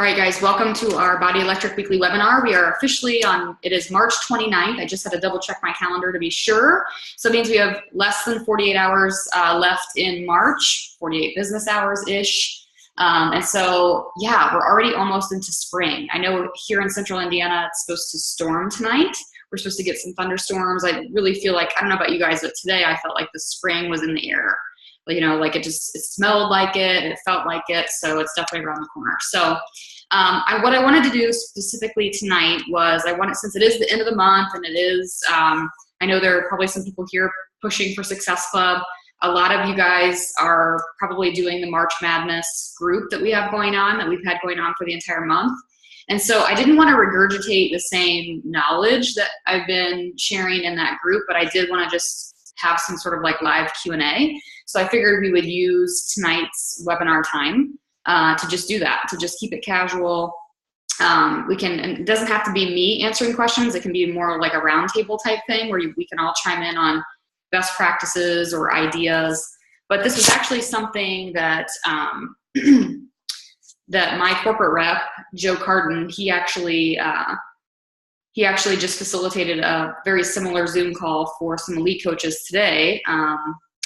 All right, guys, welcome to our Body Electric Weekly webinar. We are officially on, it is March 29th. I just had to double check my calendar to be sure. So it means we have less than 48 hours left in March, 48 business hours-ish. And so, yeah, we're already almost into spring. I know here in central Indiana, it's supposed to storm tonight. We're supposed to get some thunderstorms. I really feel like, I don't know about you guys, but today I felt like the spring was in the air. You know, like it smelled like it felt like it, so it's definitely around the corner. So what I wanted to do specifically tonight was since it is the end of the month and it is, I know there are probably some people here pushing for Success Club. A lot of you guys are probably doing the March Madness group that we have going on, that we've had going on for the entire month. And so I didn't want to regurgitate the same knowledge that I've been sharing in that group, but I did want to just have some sort of like live Q&A. So I figured we would use tonight's webinar time to just do that, to just keep it casual. And it doesn't have to be me answering questions. It can be more like a roundtable type thing where we can all chime in on best practices or ideas. But this was actually something that that my corporate rep, Joe Carden, he actually just facilitated a very similar Zoom call for some elite coaches today.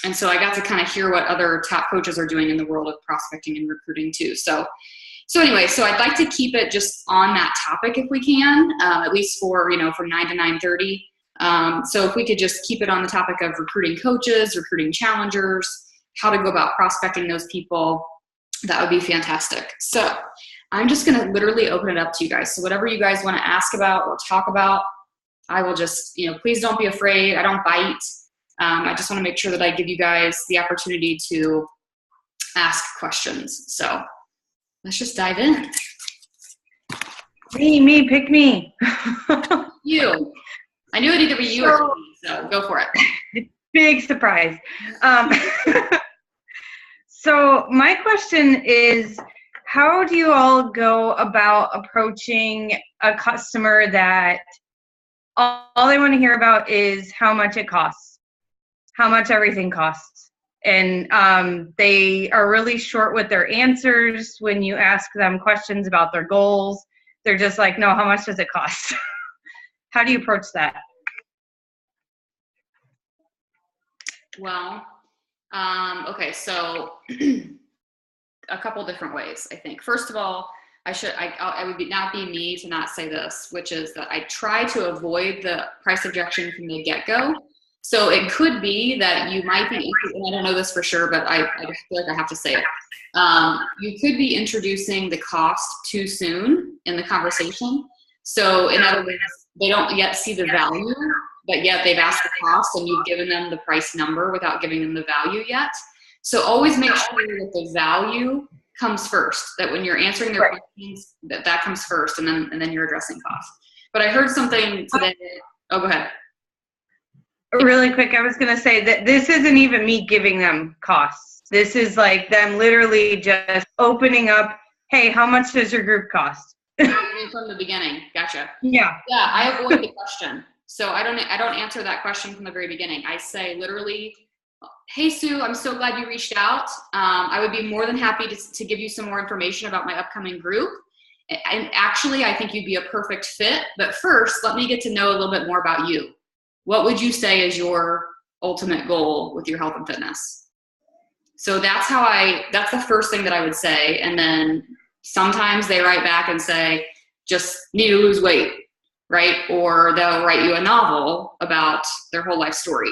And so I got to kind of hear what other top coaches are doing in the world of prospecting and recruiting too. So anyway, so I'd like to keep it just on that topic if we can, at least for, from 9 to 9:30. So if we could just keep it on the topic of recruiting coaches, recruiting challengers, how to go about prospecting those people, that would be fantastic. So I'm just going to literally open it up to you guys. So whatever you guys want to ask about or talk about, I will just, please don't be afraid. I don't bite. I just want to make sure that I give you guys the opportunity to ask questions. So let's just dive in. Me, pick me. You. I knew it'd either be you or me, so go for it. Big surprise. So my question is, how do you all go about approaching a customer that all they want to hear about is how much it costs, how much everything costs? And they are really short with their answers when you ask them questions about their goals. They're just like, no, how much does it cost? How do you approach that? Well, okay, so a couple different ways, I think. First of all, I would not be me to not say this, which is that I try to avoid the price objection from the get-go. So it could be that you might be, and I don't know this for sure, but I just feel like I have to say it. You could be introducing the cost too soon in the conversation. So in other words, they don't yet see the value, but yet they've asked the cost and you've given them the price number without giving them the value yet. So always make sure that the value comes first, that when you're answering their questions, that comes first, and then you're addressing cost. But I heard something today. Oh, go ahead. Really quick, I was going to say that this isn't even me giving them costs. This is like them literally just opening up, hey, how much does your group cost? From the beginning. Gotcha. Yeah. Yeah, I avoid the question. So I don't answer that question from the very beginning. I say literally, hey, Sue, I'm so glad you reached out. I would be more than happy to give you some more information about my upcoming group. And actually, I think you'd be a perfect fit. But first, let me get to know a little bit more about you. What would you say is your ultimate goal with your health and fitness? So that's the first thing that I would say. And then sometimes they write back and say, just need to lose weight, right? Or they'll write you a novel about their whole life story.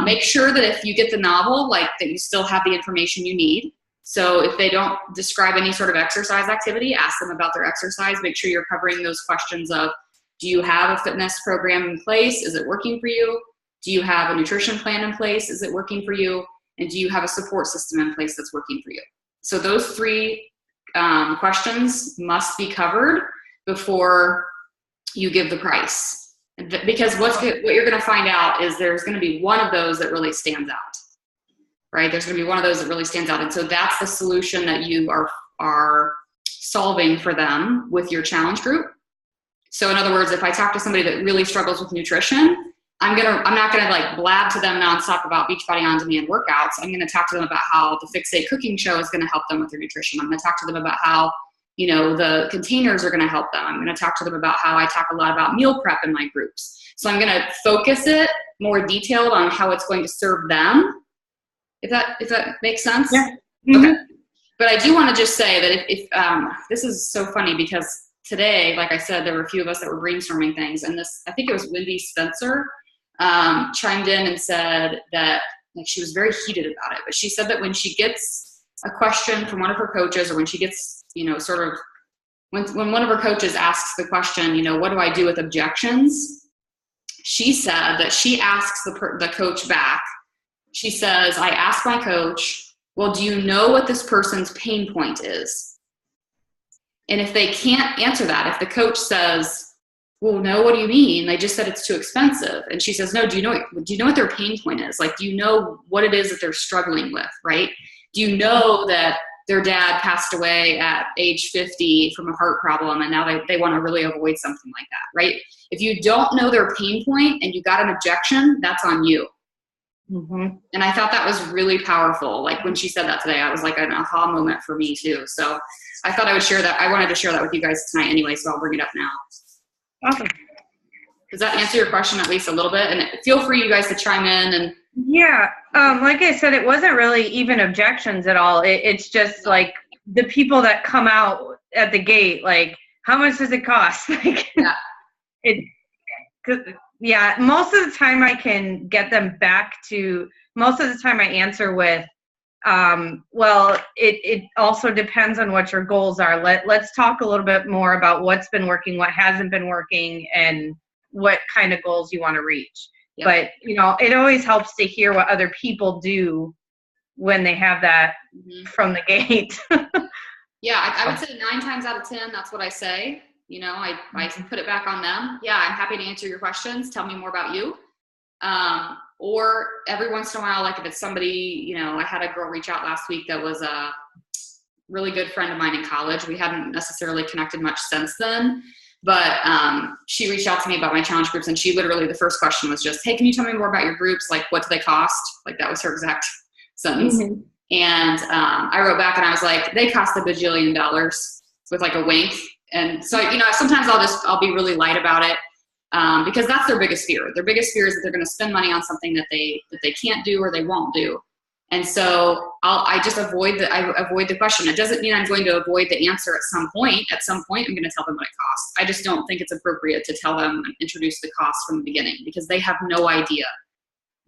Make sure that if you get the novel, like that you still have the information you need. So if they don't describe any sort of exercise activity, ask them about their exercise. Make sure you're covering those questions of, do you have a fitness program in place? Is it working for you? Do you have a nutrition plan in place? Is it working for you? And do you have a support system in place that's working for you? So those three questions must be covered before you give the price. Because what you're going to find out is there's going to be one of those that really stands out, right? There's going to be one of those that really stands out. And so that's the solution that you are solving for them with your challenge group. So in other words, if I talk to somebody that really struggles with nutrition, I'm not gonna like blab to them nonstop about Beachbody On Demand workouts. I'm gonna talk to them about how the Fixate cooking show is gonna help them with their nutrition. I'm gonna talk to them about how the containers are going to help them. I'm going to talk to them about how I talk a lot about meal prep in my groups. So I'm going to focus it more detailed on how it's going to serve them. If that makes sense? Yeah. Mm-hmm. Okay. But I do want to just say that if this is so funny because today, like I said, there were a few of us that were brainstorming things, and I think it was Wendy Spencer, chimed in and said that she was very heated about it. But she said that when she gets a question from one of her coaches, or when she gets, sort of when one of her coaches asks the question, what do I do with objections? She said that she asks the coach back. She says, I ask my coach, well, do you know what this person's pain point is? And if they can't answer that, if the coach says, well, no, what do you mean? They just said it's too expensive. And she says, no, do you know what their pain point is? Like, do you know what it is that they're struggling with, right? Do you know that their dad passed away at age 50 from a heart problem, and now they want to really avoid something like that, right? If you don't know their pain point and you got an objection, that's on you. Mm-hmm. And I thought that was really powerful. Like when she said that today, I was like an aha moment for me too. So I thought I would share that. I wanted to share that with you guys tonight anyway, so I'll bring it up now. Awesome. Does that answer your question at least a little bit? And feel free, you guys, to chime in. And yeah, like I said, it wasn't really even objections at all. It's just like the people that come out at the gate, like, how much does it cost? Like, yeah, most of the time I can get them back to, most of the time I answer with, well, it also depends on what your goals are. Let's talk a little bit more about what's been working, what hasn't been working, and what kind of goals you want to reach. Yep. But, it always helps to hear what other people do when they have that from the gate. Yeah, I would say 9 times out of 10, that's what I say. I put it back on them. Yeah, I'm happy to answer your questions. Tell me more about you. Or every once in a while, like if it's somebody, I had a girl reach out last week that was a really good friend of mine in college. We hadn't necessarily connected much since then, but she reached out to me about my challenge groups, and she literally, the first question was just, hey, can you tell me more about your groups? Like, what do they cost? Like, that was her exact sentence. Mm-hmm. And I wrote back and I was like, they cost $1 bajillion, with like a wink. And so, sometimes I'll be really light about it, because that's their biggest fear. Their biggest fear is that they're going to spend money on something that they can't do or they won't do. And so I just avoid the question. It doesn't mean I'm going to avoid the answer at some point. At some point, I'm going to tell them what it costs. I just don't think it's appropriate to tell them and introduce the cost from the beginning, because they have no idea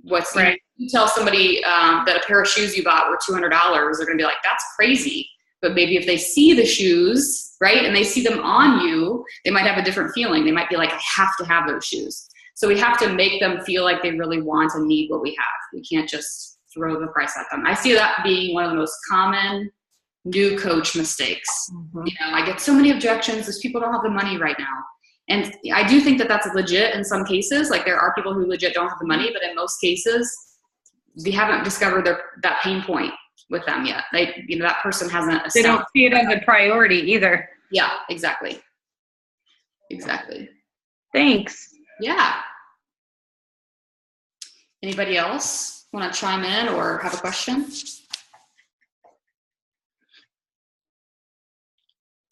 what's right. You tell somebody that a pair of shoes you bought were $200, they're going to be like, that's crazy. But maybe if they see the shoes, right, and they see them on you, they might have a different feeling. They might be like, I have to have those shoes. So we have to make them feel like they really want and need what we have. We can't just throw the price at them. I see that being one of the most common new coach mistakes. Mm-hmm. I get so many objections because people don't have the money right now. And I do think that that's legit in some cases. Like, there are people who legit don't have the money, but in most cases, we haven't discovered that pain point with them yet. That person hasn't. They don't see it as a priority either. Yeah, exactly. Thanks. Yeah. Anybody else want to chime in or have a question?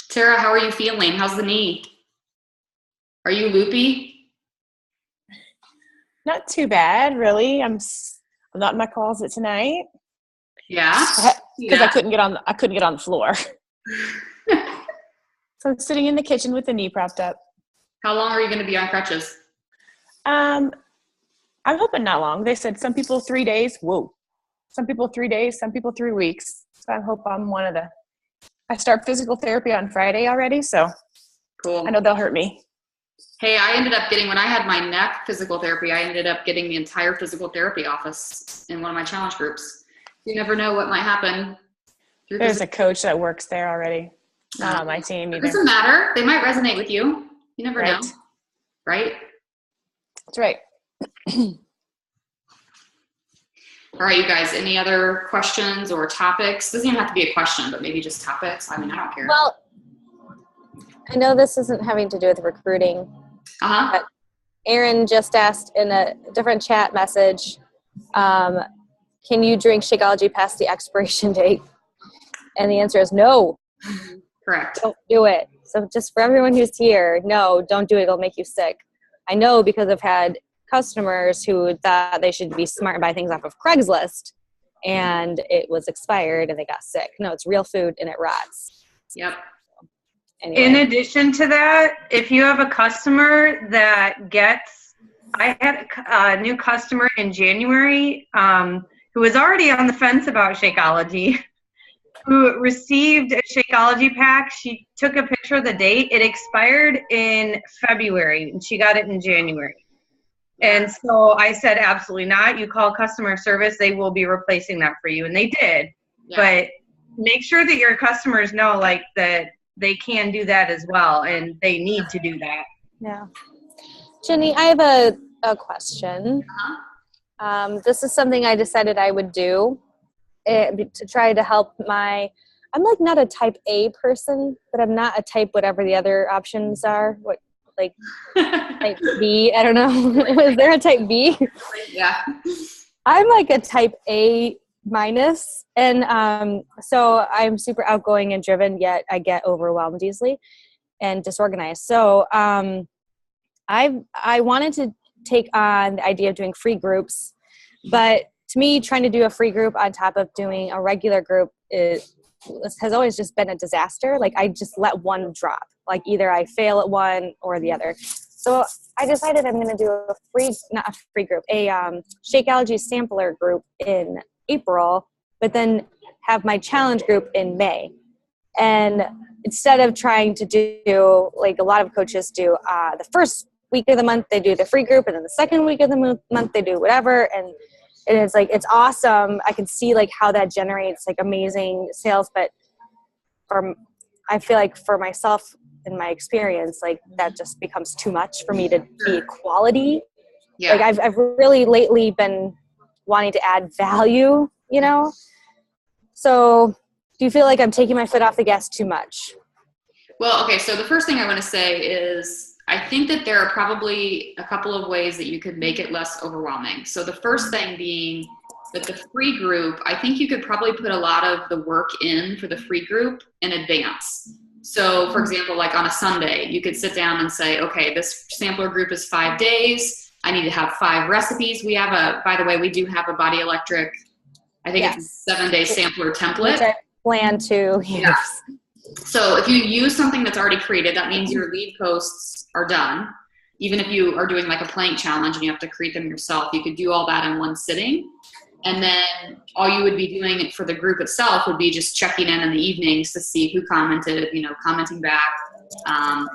Tara, how are you feeling? How's the knee? Are you loopy? Not too bad, really. I'm not in my closet tonight. Yeah. Because I couldn't get on the floor. So I'm sitting in the kitchen with the knee propped up. How long are you going to be on crutches? I'm hoping not long. They said some people 3 days. Whoa. Some people 3 days, some people 3 weeks. So I hope I'm one of the. I start physical therapy on Friday already, so cool. I know they'll hurt me. Hey, I ended up getting, when I had my neck physical therapy, I ended up getting the entire physical therapy office in one of my challenge groups. You never know what might happen. There's a coach that works there already. Not on my team either. It doesn't matter. They might resonate with you. You never know. Right? That's right. All right, you guys, any other questions or topics? Doesn't even have to be a question, but maybe just topics. I mean, I don't care. Well, I know this isn't having to do with recruiting. But Aaron just asked in a different chat message, can you drink Shakeology past the expiration date? And the answer is no. Correct. Don't do it. So just for everyone who's here, no, don't do it. It'll make you sick. I know because I've had customers who thought they should be smart and buy things off of Craigslist, and it was expired and they got sick. No, it's real food and it rots. Yep. Anyway. In addition to that, if you have a customer that gets, I had a new customer in January who was already on the fence about Shakeology, who received a Shakeology pack. She took a picture of the date. It expired in February, and she got it in January. And so I said, absolutely not. You call customer service, they will be replacing that for you. And they did. Yeah. But make sure that your customers know, like, that they can do that as well, and they need to do that. Yeah. Jenny, I have a question. This is something I decided I would do to try to help I'm like not a type A person, but I'm not a type whatever the other options are. What, like type B? I don't know. Is there a type B? Yeah. I'm like a type A minus. And so I'm super outgoing and driven, yet I get overwhelmed easily and disorganized. So I wanted to take on the idea of doing free groups, but to me, trying to do a free group on top of doing a regular group has always just been a disaster. Like I just let one drop. Like either I fail at one or the other. So I decided I'm going to do not a free group, a Shakeology sampler group in April, but then have my challenge group in May. And instead of trying to do, like a lot of coaches do, the first week of the month, they do the free group, and then the second week of the month, they do whatever. And it's like, it's awesome. I can see like how that generates like amazing sales, but I feel like for myself in my experience, like that just becomes too much for me to be quality. Yeah. Like I've really lately been wanting to add value, you know? So do you feel like I'm taking my foot off the gas too much? Well, okay. So the first thing I want to say is I think that there are probably a couple of ways that you could make it less overwhelming. So the first thing being that the free group, I think you could probably put a lot of the work in for the free group in advance. So for example, like on a Sunday, you could sit down and say, okay, this sampler group is 5 days. I need to have 5 recipes. We have by the way, we do have a Body Electric, I think it's a 7-day sampler template. Which I plan to use. Yeah. So if you use something that's already created, that means your lead posts are done. Even if you are doing like a plank challenge and you have to create them yourself, you could do all that in one sitting. And then all you would be doing for the group itself would be just checking in the evenings to see who commented, commenting back,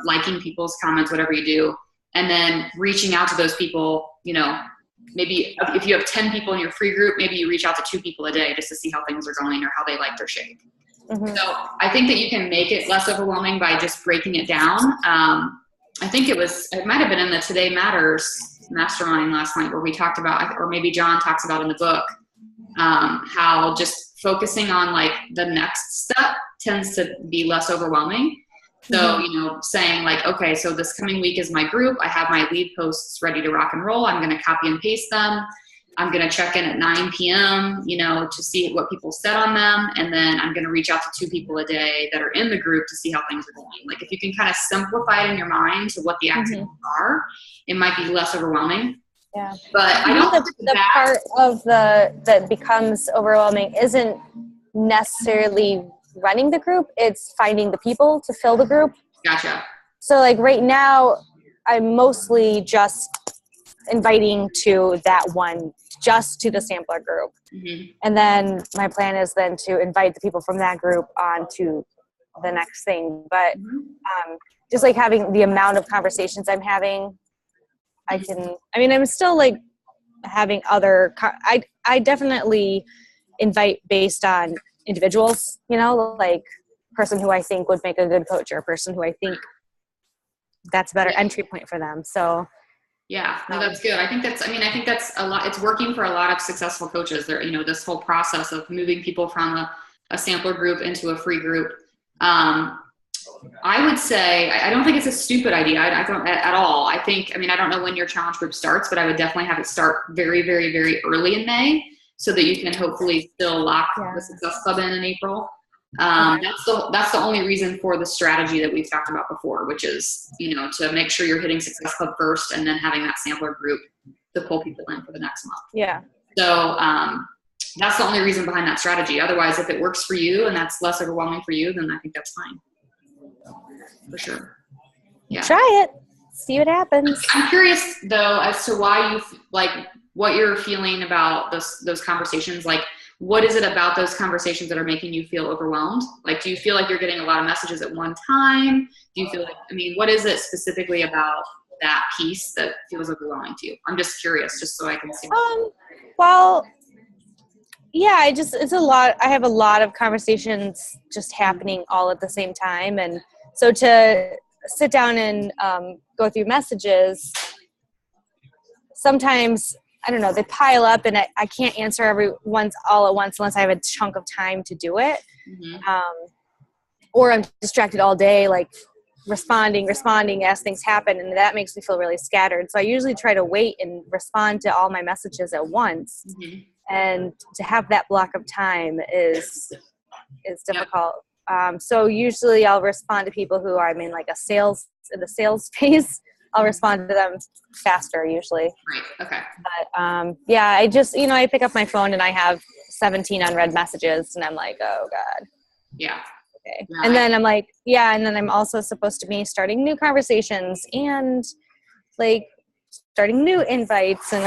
liking people's comments, whatever you do. And then reaching out to those people, maybe if you have 10 people in your free group, maybe you reach out to 2 people a day just to see how things are going or how they like their shake. Mm-hmm. So I think that you can make it less overwhelming by just breaking it down. I think it might have been in the Today Matters mastermind last night where we talked about, or maybe John talks about in the book, how just focusing on like the next step tends to be less overwhelming. So, saying like, okay, so this coming week is my group. I have my lead posts ready to rock and roll. I'm going to copy and paste them. I'm going to check in at 9 p.m., to see what people said on them. And then I'm going to reach out to 2 people a day that are in the group to see how things are going. Like if you can kind of simplify it in your mind to what the activities are, it might be less overwhelming. Yeah. But I don't think the part of that becomes overwhelming isn't necessarily running the group. It's finding the people to fill the group. Gotcha. So like right now, I'm mostly just inviting to that one, just to the sampler group. Mm-hmm. And then my plan is then to invite the people from that group on to the next thing. But just like having the amount of conversations I'm having, I'm still like having I definitely invite based on individuals, like person who I think would make a good coach or a person who I think that's a better entry point for them. So yeah, no, that's good. I think that's a lot. It's working for a lot of successful coaches there, this whole process of moving people from a sampler group into a free group. I would say, I don't think it's a stupid idea. I don't at all. I don't know when your challenge group starts, but I would definitely have it start very, very, very early in May so that you can hopefully still lock the Success Club in April. Okay. That's the only reason for the strategy that we've talked about before, which is, to make sure you're hitting Success Club first and then having that sampler group to pull people in for the next month. Yeah. So that's the only reason behind that strategy. Otherwise, if it works for you and that's less overwhelming for you, then I think that's fine. For sure. Yeah. Try it. See what happens. I'm curious though as to why what you're feeling about those conversations. Like, what is it about those conversations that are making you feel overwhelmed? Like, do you feel like you're getting a lot of messages at one time? Do you feel like, what is it specifically about that piece that feels overwhelming to you? I'm just curious, just so I can see. Well, yeah, it's a lot. I have a lot of conversations just happening all at the same time. And so to sit down and go through messages, sometimes, I don't know, they pile up and I can't answer everyone's all at once unless I have a chunk of time to do it. Mm-hmm. Or I'm distracted all day, like responding as things happen. And that makes me feel really scattered. So I usually try to wait and respond to all my messages at once. Mm-hmm. And to have that block of time is difficult. So usually I'll respond to people who are in the sales phase. I'll respond to them faster usually. Right. Okay. But yeah, I just, I pick up my phone and I have 17 unread messages and I'm like, oh God. Yeah. Okay. Yeah. And then I'm like, yeah. And then I'm also supposed to be starting new conversations and starting new invites. And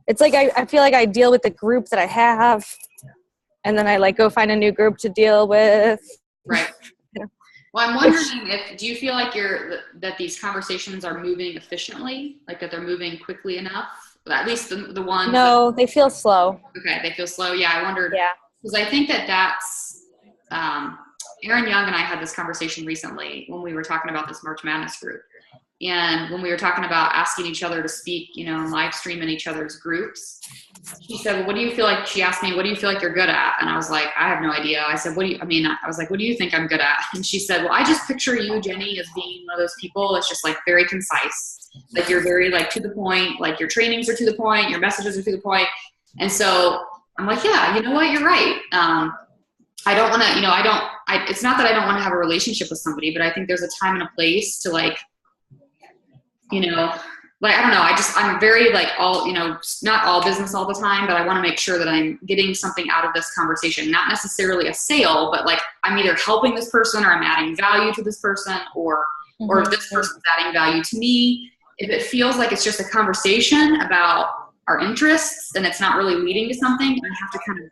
it's like, I feel like I deal with the group that I have and then I go find a new group to deal with. Right. Well, I'm wondering do you feel like that these conversations are moving efficiently, like that they're moving quickly enough? At least the ones. No, they feel slow. Okay, they feel slow. Yeah, I wondered. Yeah. Because I think that's Aaron Young and I had this conversation recently when we were talking about this March Madness group. And when we were talking about asking each other to speak, and live stream in each other's groups, she said, well, she asked me, what do you feel like you're good at? And I was like, I have no idea. I said, I was like, what do you think I'm good at? And she said, well, I just picture you, Jenny, as being one of those people that's just very concise. Like you're very to the point, like your trainings are to the point, your messages are to the point. And so I'm like, yeah, you know what? You're right. I don't want to, it's not that I don't want to have a relationship with somebody, but I think there's a time and a place to I don't know. I'm very not all business all the time, but I want to make sure that I'm getting something out of this conversation, not necessarily a sale, but I'm either helping this person or I'm adding value to this person or if this person's adding value to me. If it feels like it's just a conversation about our interests and it's not really leading to something, I have to kind of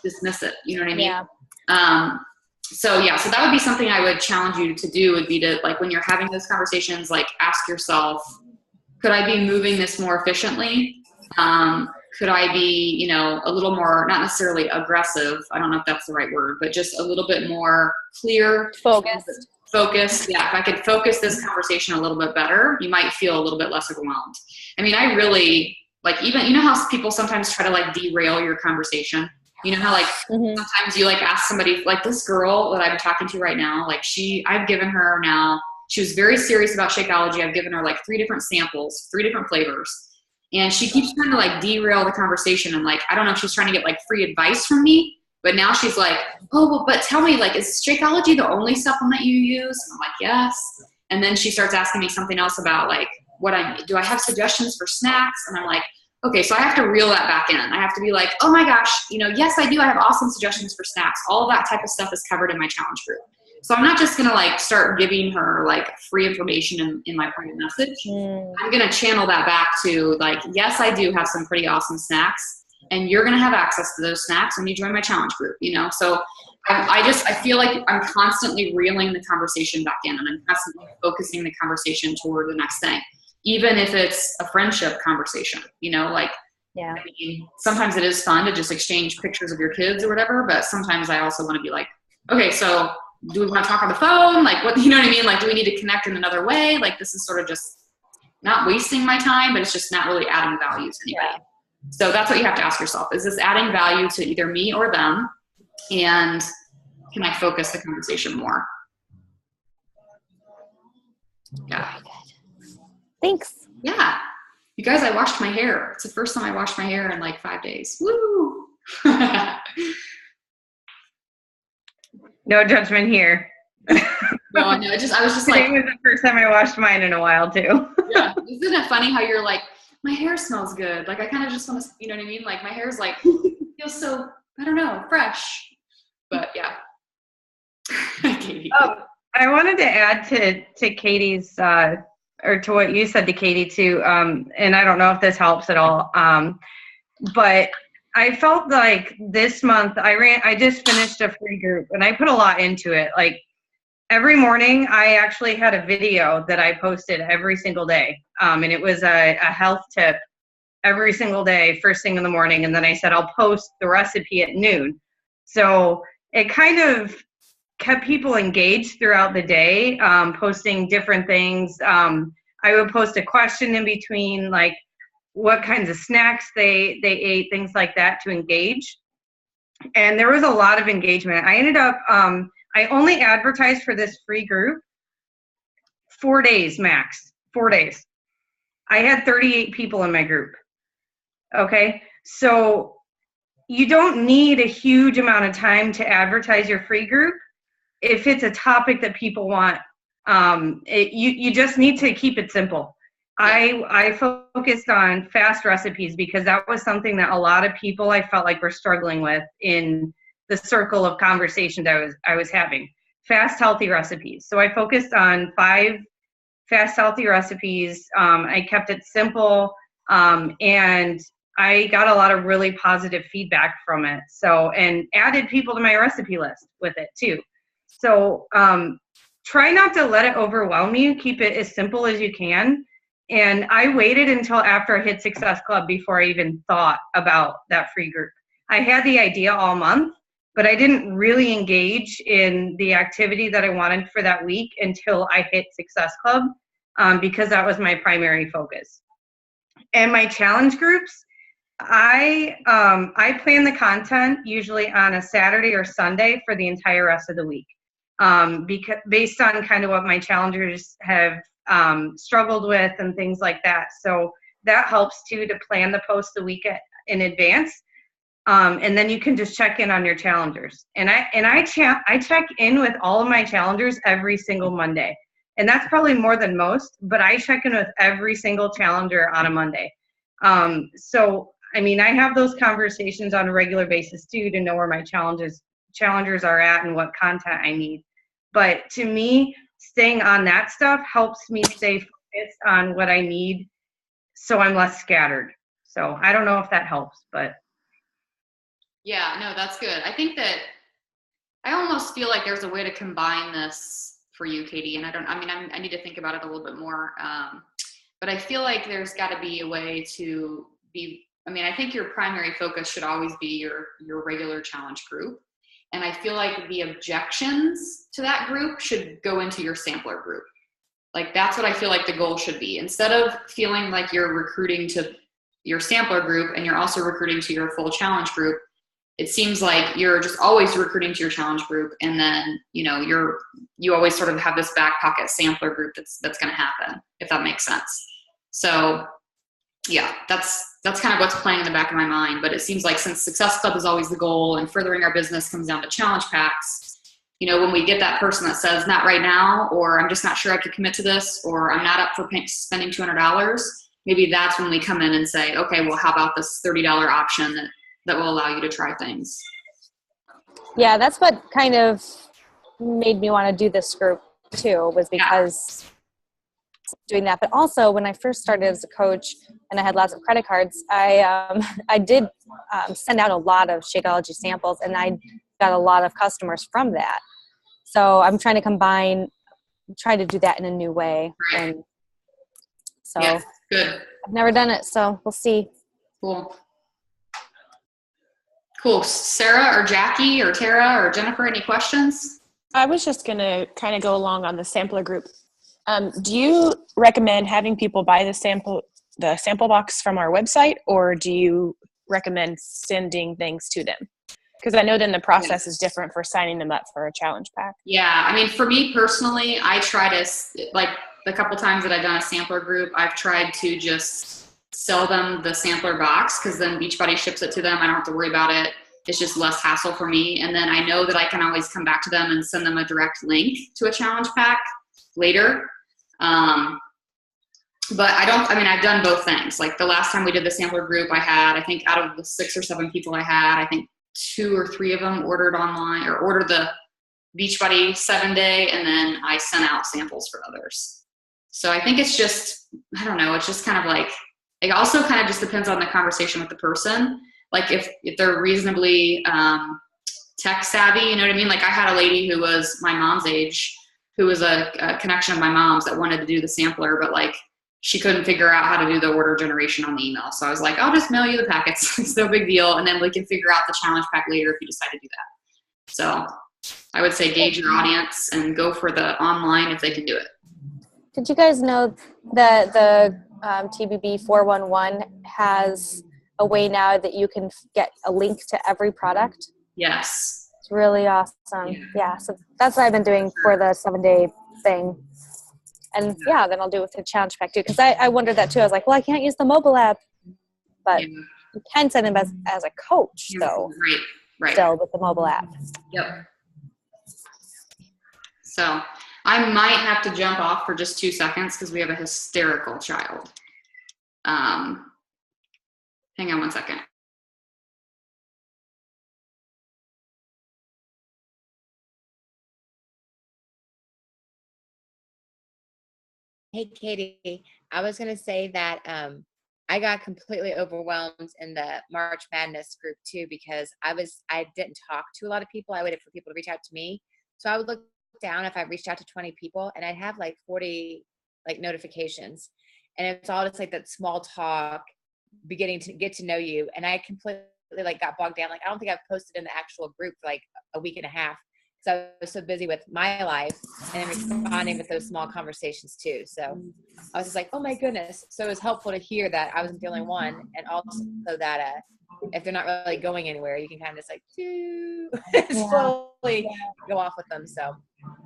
dismiss it. You know what I mean? Yeah. So that would be something I would challenge you to do, would be to when you're having those conversations, ask yourself, could I be moving this more efficiently? Could I be, a little more, not necessarily aggressive. I don't know if that's the right word, but just a little bit more clear. Focused. Yeah. If I could focus this conversation a little bit better, you might feel a little bit less overwhelmed. I really even, how people sometimes try to derail your conversation. You know how sometimes you ask somebody, this girl that I'm talking to right now, I've given her now, she was very serious about Shakeology. I've given her 3 different samples, 3 different flavors. And she keeps trying to derail the conversation. And I don't know if she's trying to get free advice from me, but now she's like, oh, well, but tell me, is Shakeology the only supplement you use? And I'm like, yes. And then she starts asking me something else about do I have suggestions for snacks? And I'm like, okay, so I have to reel that back in. I have to be like, oh my gosh, yes, I do. I have awesome suggestions for snacks. All of that type of stuff is covered in my challenge group. So I'm not just going to start giving her free information in my private message. I'm going to channel that back to yes, I do have some pretty awesome snacks and you're going to have access to those snacks when you join my challenge group, So I feel like I'm constantly reeling the conversation back in and I'm constantly focusing the conversation toward the next thing. Even if it's a friendship conversation, Yeah. Sometimes it is fun to just exchange pictures of your kids or whatever, but sometimes I also want to be okay, so do we want to talk on the phone? What, you know what I mean? Do we need to connect in another way? This is sort of just not wasting my time, but it's just not really adding value to anybody. Yeah. So that's what you have to ask yourself. Is this adding value to either me or them? And can I focus the conversation more? Yeah. Thanks. Yeah. You guys, I washed my hair. It's the first time I washed my hair in 5 days. Woo! No judgment here. No, I know. I was just Today like, was the first time I washed mine in a while too. yeah. Isn't it funny how you're like, my hair smells good. Like I kind of just want to, you know what I mean? Like my hair's like feels so, I don't know, fresh. But yeah. Katie. I wanted to add to Katie's or to what you said to Katie too. And I don't know if this helps at all. But I felt like this month I just finished a free group and I put a lot into it. Like every morning I actually had a video that I posted every single day. And it was a health tip every single day, first thing in the morning. And then I said, I'll post the recipe at noon. So it kind of kept people engaged throughout the day, posting different things. I would post a question in between, like what kinds of snacks they ate, things like that to engage. And there was a lot of engagement. I ended up, I only advertised for this free group 4 days max, 4 days. I had 38 people in my group. Okay, so you don't need a huge amount of time to advertise your free group if it's a topic that people want. You just need to keep it simple. I focused on fast recipes because that was something that a lot of people I felt like were struggling with in the circle of conversations I was having. Fast, healthy recipes. So I focused on 5 fast, healthy recipes. I kept it simple, and I got a lot of really positive feedback from it. So, and added people to my recipe list with it too. So try not to let it overwhelm you. Keep it as simple as you can. And I waited until after I hit Success Club before I even thought about that free group. I had the idea all month, but I didn't really engage in the activity that I wanted for that week until I hit Success Club, because that was my primary focus. And my challenge groups, I plan the content usually on a Saturday or Sunday for the entire rest of the week, because based on kind of what my challengers have struggled with and things like that. So that helps too, to plan the post the week in advance. And then you can just check in on your challengers. And I check in with all of my challengers every single Monday. And that's probably more than most, but I check in with every single challenger on a Monday. So, I mean, I have those conversations on a regular basis too, to know where my challengers are at and what content I need. But to me, staying on that stuff helps me stay focused on what I need, so I'm less scattered. So I don't know if that helps, but. Yeah, no, that's good. I think that I almost feel like there's a way to combine this for you, Katie. And I need to think about it a little bit more. But I feel like there's got to be a way to be, I think your primary focus should always be your regular challenge group. And I feel like the objections to that group should go into your sampler group. Like that's what I feel like the goal should be. Instead of feeling like you're recruiting to your sampler group and you're also recruiting to your full challenge group, it seems like you're just always recruiting to your challenge group. And then, you always sort of have this back pocket sampler group that's going to happen, if that makes sense. So yeah, that's kind of what's playing in the back of my mind. But it seems like since Success Club is always the goal and furthering our business comes down to challenge packs, when we get that person that says not right now, or I'm just not sure I could commit to this, or I'm not up for spending $200, maybe that's when we come in and say, okay, well, how about this $30 option that will allow you to try things? Yeah, that's what kind of made me want to do this group too, was because doing that. But also when I first started as a coach and I had lots of credit cards, I did send out a lot of Shakeology samples, and I got a lot of customers from that. So I'm trying to try to do that in a new way. And so good. I've never done it, so we'll see. Cool. Sarah or Jackie or Tara or Jennifer, any questions? I was just going to kind of go along on the sampler group. Do you recommend having people buy the sample box from our website, or do you recommend sending things to them? Because I know then the process is different for signing them up for a challenge pack. Yeah. For me personally, I try to, like the couple times that I've done a sampler group, I've tried to just sell them the sampler box, because then Beachbody ships it to them. I don't have to worry about it. It's just less hassle for me. And then I know that I can always come back to them and send them a direct link to a challenge pack later. But I've done both things. Like the last time we did the sampler group, I think out of the 6 or 7 people I had, I think 2 or 3 of them ordered online or ordered the Beachbody 7-day, and then I sent out samples for others. So I think it's just, I don't know, it's just kind of like, it also kind of just depends on the conversation with the person. Like if they're reasonably tech savvy, you know what I mean? Like I had a lady who was my mom's age, who was a connection of my mom's that wanted to do the sampler, but like she couldn't figure out how to do the order generation on the email. So I was like, I'll just mail you the packets. It's no big deal. And then we can figure out the challenge pack later if you decide to do that. So I would say gauge your audience and go for the online if they can do it. Did you guys know that the TBB 411 has a way now that you can get a link to every product? Yes. It's really awesome. Yeah, so that's what I've been doing for the 7-day thing. And then I'll do it with the challenge pack too. Because I wondered that too. I was like, well, I can't use the mobile app. But you can send them as a coach, though. Right. Still with the mobile app. Yep. So I might have to jump off for just 2 seconds because we have a hysterical child. Hang on 1 second. Hey, Katie, I was going to say that I got completely overwhelmed in the March Madness group too, because I didn't talk to a lot of people. I waited for people to reach out to me. So I would look down if I reached out to 20 people and I'd have like 40 like notifications. And it's all just like that small talk, beginning to get to know you. And I completely like got bogged down. Like, I don't think I've posted in the actual group for like a week and a half. So I was so busy with my life and responding with those small conversations too. So I was just like, oh my goodness. So it was helpful to hear that I wasn't the only one. And also that if they're not really going anywhere, you can kind of just like slowly go off with them. So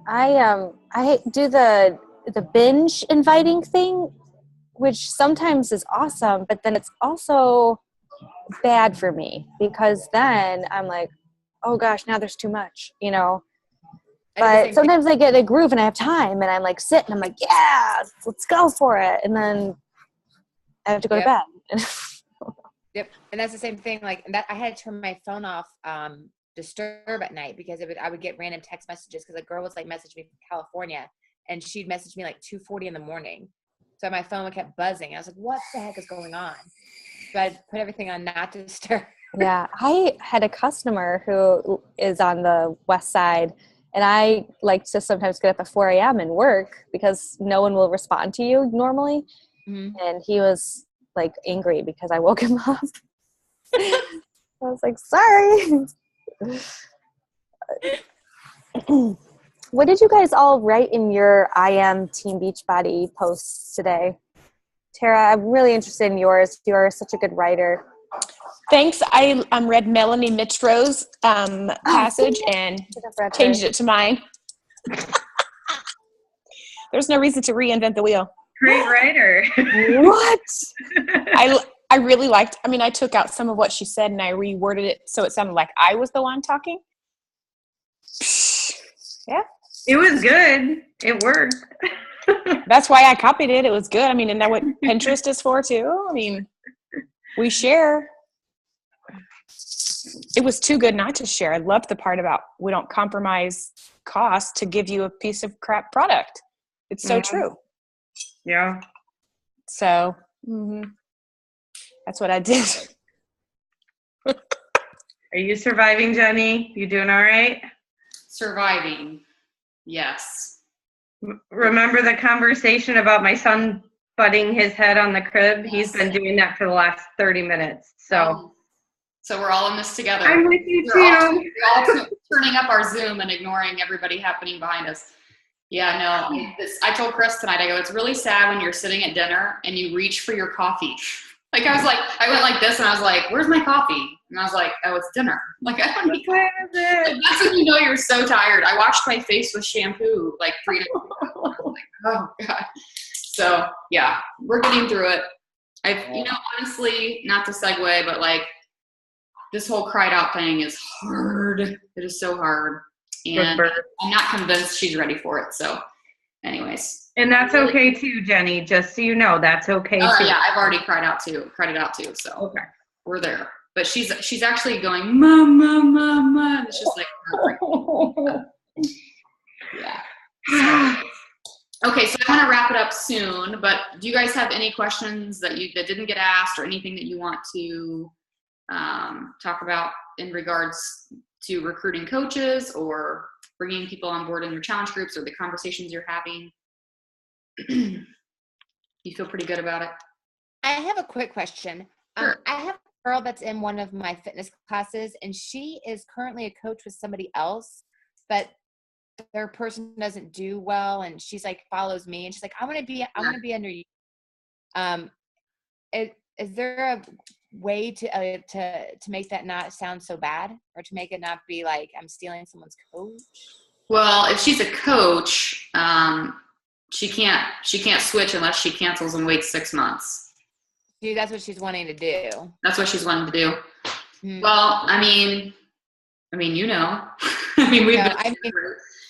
I do the binge inviting thing, which sometimes is awesome, but then it's also bad for me because then I'm like, oh gosh, now there's too much, you know. But sometimes I get a groove and I have time and I'm like sitting, I'm like, yeah, let's go for it. And then I have to go to bed. Yep. And that's the same thing. Like that, I had to turn my phone off, disturb at night because I would get random text messages because a girl was like messaging me from California and she'd message me like 2:40 in the morning. So my phone kept buzzing. I was like, what the heck is going on? So I put everything on not to disturb. Yeah. I had a customer who is on the west side and I like to sometimes get up at 4 a.m. and work because no one will respond to you normally. Mm-hmm. And he was like angry because I woke him up. I was like, sorry. What did you guys all write in your I Am Team Beachbody posts today? Tara, I'm really interested in yours. You're such a good writer. Thanks. I read Melanie Mitro's passage and changed it to mine. There's no reason to reinvent the wheel. Great writer. What? I really liked, I took out some of what she said and I reworded it so it sounded like I was the one talking. Yeah. It was good. It worked. That's why I copied it. It was good. Isn't that what Pinterest is for too? We share. It was too good not to share. I loved the part about we don't compromise cost to give you a piece of crap product. It's so true. Yeah. So that's what I did. Are you surviving, Jenny? You doing all right? Surviving. Yes. Remember the conversation about my son butting his head on the crib? Yes. He's been doing that for the last 30 minutes. So we're all in this together. I'm with you too. We're all turning up our Zoom and ignoring everybody happening behind us. Yeah, no. I told Chris tonight, I go, it's really sad when you're sitting at dinner and you reach for your coffee. Like I went like this and I was like, where's my coffee? And I was like, oh, it's dinner. Like I don't need coffee. Like, that's when you know you're so tired. I washed my face with shampoo like 3 days ago. I was like, oh God. So yeah, we're getting through it. Honestly, not to segue, but like this whole cried out thing is hard. It is so hard. And I'm not convinced she's ready for it. So anyways. And that's okay too, Jenny. Just so you know, that's okay too. Yeah, I've already cried it out too. So okay, we're there. But she's actually going, Mom, Mom, Mom, Mom. And it's just like, yeah. Okay, so I'm gonna wrap it up soon. But do you guys have any questions that didn't get asked, or anything that you want to talk about in regards to recruiting coaches or bringing people on board in your challenge groups, or the conversations you're having? You feel pretty good about it? I have a quick question. Sure. I have a girl that's in one of my fitness classes, and she is currently a coach with somebody else, but their person doesn't do well, and she's like follows me, and she's like, I want to be under you. Is there a way to make that not sound so bad, or to make it not be like I'm stealing someone's coach? Well, if she's a coach, she can't switch unless she cancels and waits 6 months. Dude, that's what she's wanting to do. That's what she's wanting to do. Hmm. Well, I mean, you know,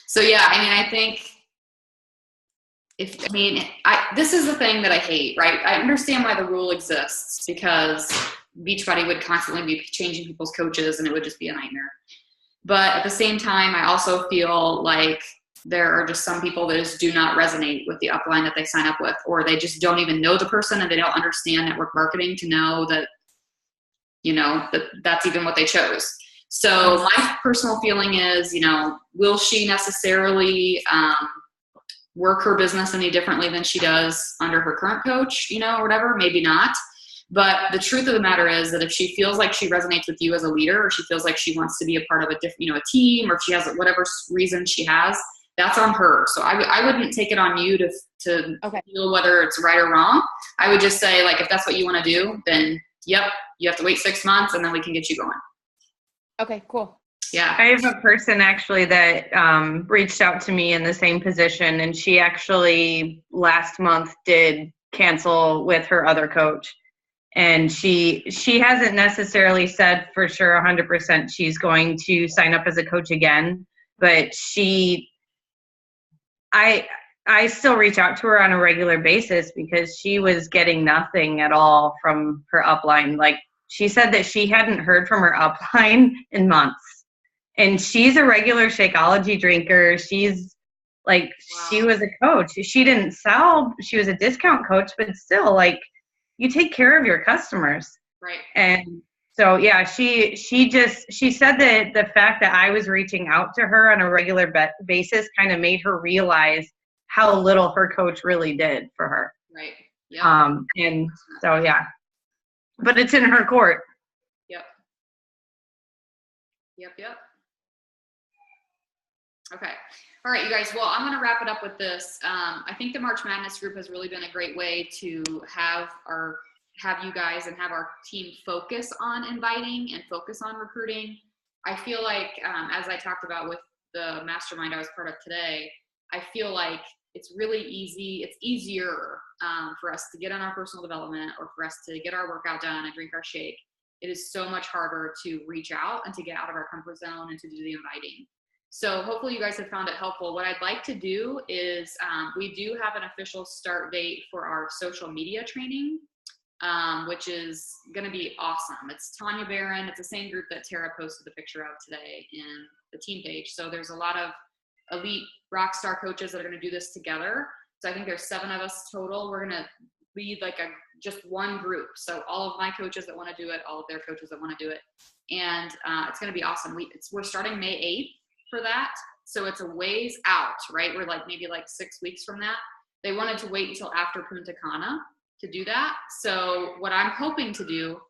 so yeah, I think this is the thing that I hate, right? I understand why the rule exists, because Beachbody would constantly be changing people's coaches and it would just be a nightmare. But at the same time, I also feel like there are just some people that just do not resonate with the upline that they sign up with, or they just don't even know the person and they don't understand network marketing to know that, that's even what they chose. So my personal feeling is, will she necessarily work her business any differently than she does under her current coach, or whatever? Maybe not. But the truth of the matter is that if she feels like she resonates with you as a leader, or she feels like she wants to be a part of a different, a team, or if she has whatever reason she has, that's on her. So I wouldn't take it on you to feel whether it's right or wrong. I would just say, like, if that's what you want to do, then yep, you have to wait 6 months and then we can get you going. Okay, cool. Yeah. I have a person actually that reached out to me in the same position, and she actually last month did cancel with her other coach. And she hasn't necessarily said for sure 100% she's going to sign up as a coach again, but I still reach out to her on a regular basis because she was getting nothing at all from her upline. Like, she said that she hadn't heard from her upline in months. And she's a regular Shakeology drinker. She's like, wow. She was a coach. She didn't sell. She was a discount coach, but still, like, you take care of your customers. Right. And so, yeah, she said that the fact that I was reaching out to her on a regular basis kind of made her realize how little her coach really did for her. Right. Yeah. And so, yeah, but it's in her court. Yep. Okay. All right, you guys. Well, I'm going to wrap it up with this. I think the March Madness group has really been a great way to have you guys and have our team focus on inviting and focus on recruiting. I feel like, as I talked about with the mastermind I was part of today, I feel like it's really easy. It's easier for us to get on our personal development, or for us to get our workout done and drink our shake. It is so much harder to reach out and to get out of our comfort zone and to do the inviting. So hopefully you guys have found it helpful. What I'd like to do is we do have an official start date for our social media training, which is going to be awesome. It's Tanya Barron. It's the same group that Tara posted the picture of today in the team page. So there's a lot of elite rock star coaches that are going to do this together. So I think there's 7 of us total. We're going to lead like just one group. So all of my coaches that want to do it, all of their coaches that want to do it. And it's going to be awesome. We're starting May 8th for that. So it's a ways out, right? We're maybe 6 weeks from that. They wanted to wait until after Punta Cana to do that. So what I'm hoping to do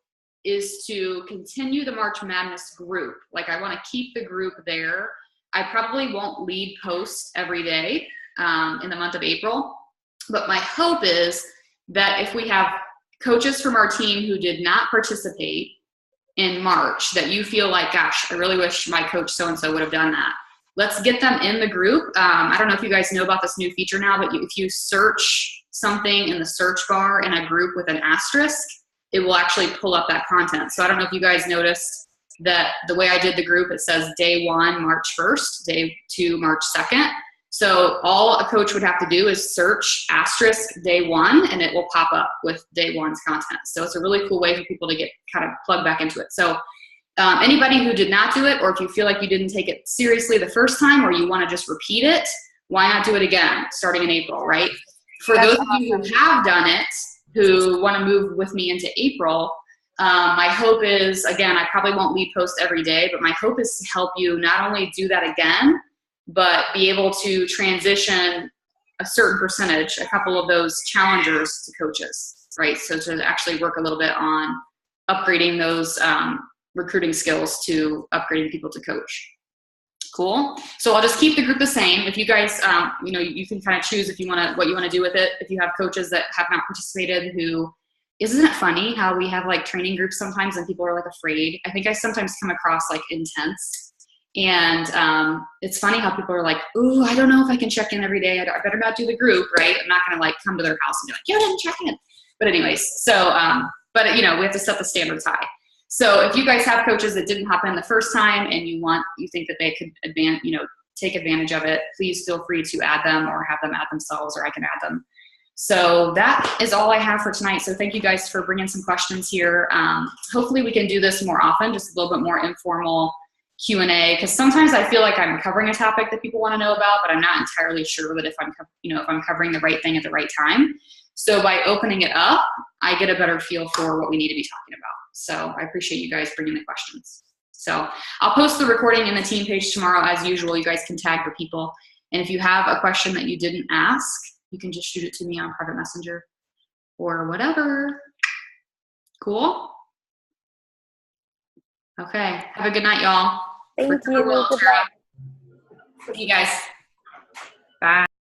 is to continue the March Madness group. I want to keep the group there. I probably won't lead posts every day in the month of April, but my hope is that if we have coaches from our team who did not participate in March, that you feel like, gosh, I really wish my coach so-and-so would have done that. Let's get them in the group. I don't know if you guys know about this new feature now, but if you search something in the search bar in a group with an asterisk, it will actually pull up that content. So I don't know if you guys noticed that the way I did the group, it says day 1, March 1st, day 2, March 2nd. So all a coach would have to do is search * day 1, and it will pop up with day 1's content. So it's a really cool way for people to get kind of plugged back into it. So anybody who did not do it, or if you feel like you didn't take it seriously the first time, or you want to just repeat it, why not do it again starting in April, right? For those of you who have done it, who want to move with me into April, my hope is, again, I probably won't lead post every day, but my hope is to help you not only do that again, but be able to transition a certain percentage, a couple of those challengers to coaches, right? So to actually work a little bit on upgrading those recruiting skills to upgrading people to coach. Cool. So I'll just keep the group the same. If you guys, you can kind of choose if you want to, what you want to do with it. If you have coaches that have not participated who, isn't it funny how we have like training groups sometimes and people are like afraid? I think I sometimes come across like intense. And it's funny how people are like, ooh, I don't know if I can check in every day. I better not do the group, right? I'm not going to like come to their house and be like, you didn't check in. But anyways, so, but we have to set the standards high. So if you guys have coaches that didn't hop in the first time and you think that they could take advantage of it, please feel free to add them or have them add themselves, or I can add them. So that is all I have for tonight. So thank you guys for bringing some questions here. Hopefully we can do this more often, just a little bit more informal Q&A, because sometimes I feel like I'm covering a topic that people want to know about, but I'm not entirely sure that if I'm covering the right thing at the right time. So by opening it up, I get a better feel for what we need to be talking about. So I appreciate you guys bringing the questions. So I'll post the recording in the team page tomorrow as usual. You guys can tag your people. And if you have a question that you didn't ask, you can just shoot it to me on private messenger or whatever. Cool? Okay. Have a good night, y'all. Thank you. Good luck. Thank you, guys.